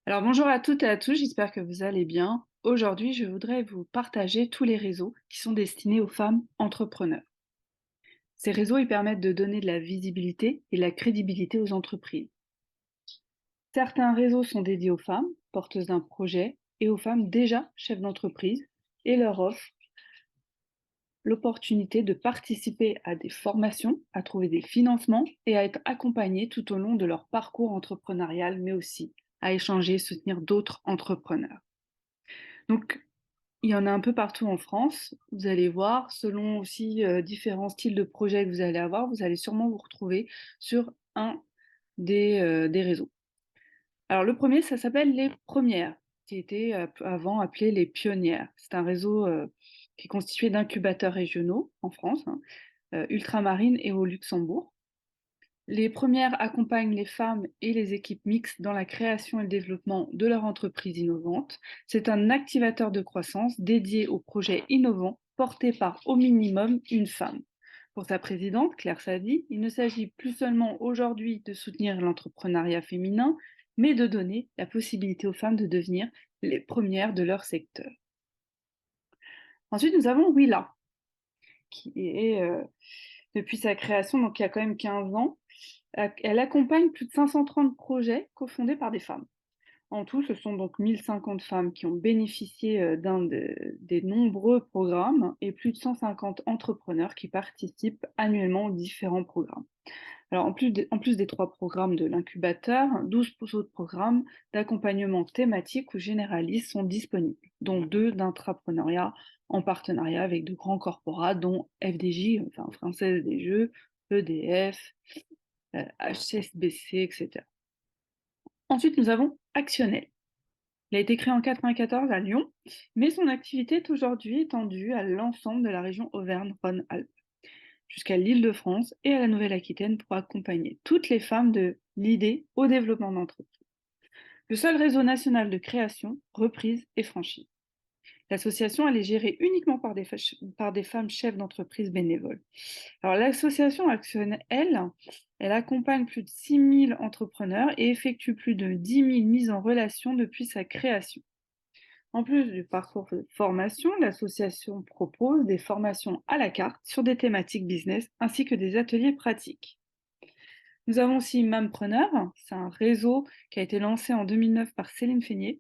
Alors bonjour à toutes et à tous, j'espère que vous allez bien. Aujourd'hui, je voudrais vous partager tous les réseaux qui sont destinés aux femmes entrepreneurs. Ces réseaux, ils permettent de donner de la visibilité et de la crédibilité aux entreprises. Certains réseaux sont dédiés aux femmes porteuses d'un projet et aux femmes déjà chefs d'entreprise et leur offrent l'opportunité de participer à des formations, à trouver des financements et à être accompagnées tout au long de leur parcours entrepreneurial, mais aussi à échanger et soutenir d'autres entrepreneurs. Donc, il y en a un peu partout en France. Vous allez voir, selon aussi différents styles de projets que vous allez avoir, vous allez sûrement vous retrouver sur un des réseaux. Alors le premier, ça s'appelle Les Premières, qui était avant appelé Les Pionnières. C'est un réseau qui est constitué d'incubateurs régionaux en France, ultramarines et au Luxembourg. Les premières accompagnent les femmes et les équipes mixtes dans la création et le développement de leur entreprise innovante. C'est un activateur de croissance dédié aux projets innovants portés par au minimum une femme. Pour sa présidente, Claire Sadi, il ne s'agit plus seulement aujourd'hui de soutenir l'entrepreneuriat féminin, mais de donner la possibilité aux femmes de devenir les premières de leur secteur. Ensuite, nous avons Willa, qui est, depuis sa création, donc il y a quand même 15 ans, elle accompagne plus de 530 projets cofondés par des femmes. En tout, ce sont donc 1050 femmes qui ont bénéficié des nombreux programmes et plus de 150 entrepreneurs qui participent annuellement aux différents programmes. Alors, en plus des 3 programmes de l'incubateur, 12 autres programmes d'accompagnement thématique ou généraliste sont disponibles, dont 2 d'intrapreneuriat en partenariat avec de grands corporats, dont FDJ, enfin Française des Jeux, EDF, HSBC, etc. Ensuite, nous avons Actionnel. Il a été créé en 1994 à Lyon, mais son activité est aujourd'hui étendue à l'ensemble de la région Auvergne-Rhône-Alpes, jusqu'à l'Île-de-France et à la Nouvelle-Aquitaine pour accompagner toutes les femmes de l'idée au développement d'entreprise. Le seul réseau national de création, reprise et franchise. L'association, elle est gérée uniquement par des femmes chefs d'entreprise bénévoles. Alors, l'association Action, elle accompagne plus de 6000 entrepreneurs et effectue plus de 10 000 mises en relation depuis sa création. En plus du parcours de formation, l'association propose des formations à la carte sur des thématiques business ainsi que des ateliers pratiques. Nous avons aussi Mampreneur, c'est un réseau qui a été lancé en 2009 par Céline Feignet,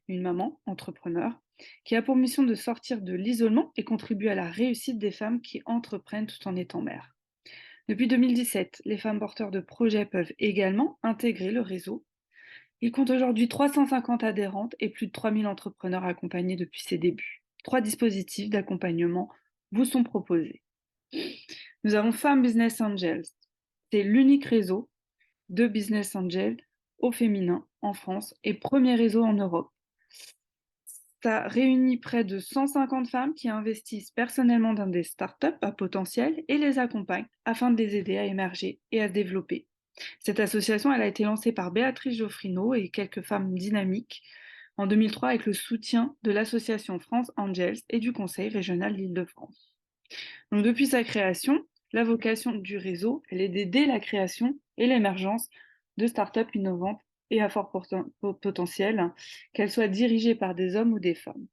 une maman entrepreneur, qui a pour mission de sortir de l'isolement et contribuer à la réussite des femmes qui entreprennent tout en étant mères. Depuis 2017, les femmes porteurs de projets peuvent également intégrer le réseau. Il compte aujourd'hui 350 adhérentes et plus de 3000 entrepreneurs accompagnés depuis ses débuts. 3 dispositifs d'accompagnement vous sont proposés. Nous avons Femmes Business Angels. C'est l'unique réseau de business angels au féminin en France et premier réseau en Europe. Ça réunit près de 150 femmes qui investissent personnellement dans des startups à potentiel et les accompagnent afin de les aider à émerger et à se développer. Cette association, elle a été lancée par Béatrice Geoffrineau et quelques femmes dynamiques en 2003 avec le soutien de l'association France Angels et du Conseil régional d'Île-de-France. Donc depuis sa création, la vocation du réseau, elle est d'aider la création et l'émergence de startups innovantes et à fort potentiel, qu'elles soient dirigées par des hommes ou des femmes.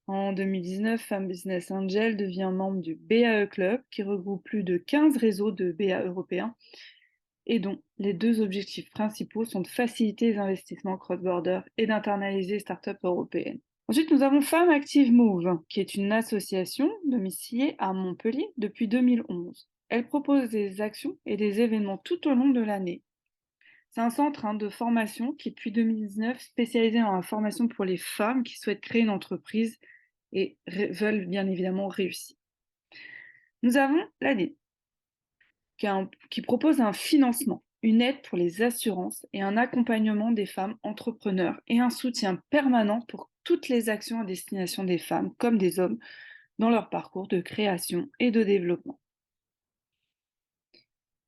En 2019, Femmes Business Angel devient membre du BAE Club, qui regroupe plus de 15 réseaux de BA européens et dont les 2 objectifs principaux sont de faciliter les investissements cross-border et d'internaliser les startups européennes. Ensuite, nous avons Femmes Active Move, qui est une association domiciliée à Montpellier depuis 2011. Elle propose des actions et des événements tout au long de l'année. C'est un centre de formation qui, depuis 2019, spécialisé dans la formation pour les femmes qui souhaitent créer une entreprise et veulent bien évidemment réussir. Nous avons l'ADE, qui propose un financement, une aide pour les assurances et un accompagnement des femmes entrepreneurs et un soutien permanent pour toutes les actions à destination des femmes comme des hommes dans leur parcours de création et de développement.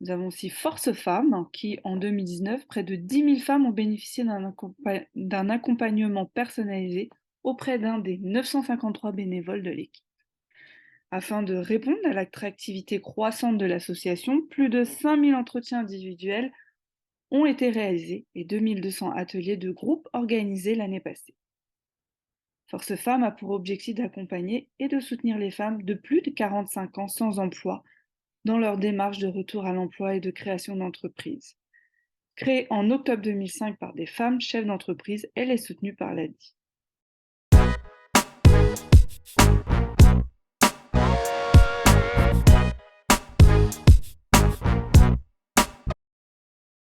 Nous avons aussi Force Femmes qui, en 2019, près de 10 000 femmes ont bénéficié d'un accompagnement personnalisé auprès d'un des 953 bénévoles de l'équipe. Afin de répondre à l'attractivité croissante de l'association, plus de 5 000 entretiens individuels ont été réalisés et 2200 ateliers de groupe organisés l'année passée. Force Femmes a pour objectif d'accompagner et de soutenir les femmes de plus de 45 ans sans emploi dans leur démarche de retour à l'emploi et de création d'entreprise. Créée en octobre 2005 par des femmes chefs d'entreprise, elle est soutenue par l'ADI.